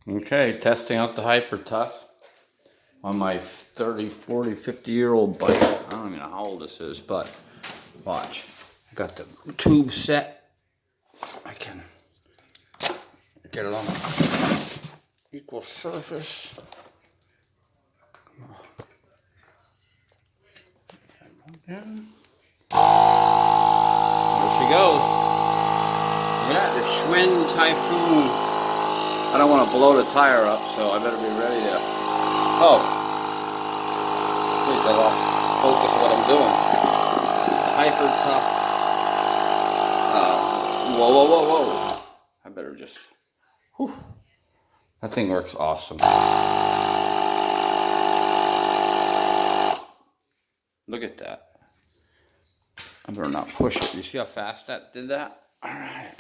Okay, testing out the Hyper Tough on my 30, 40, 50-year-old bike. I don't even know how old this is, but watch. I got the tube set. I can get it on an equal surface. Come on. Again. There she goes. Yeah, the Schwinn Typhoon. I don't want to blow the tire up, so I better be ready to... Oh! Wait, I lost focus of what I'm doing. Hyper Tough. Whoa, whoa, whoa, whoa. I better just... Whew. That thing works awesome. Look at that. I better not push it. You see how fast that did that? Alright.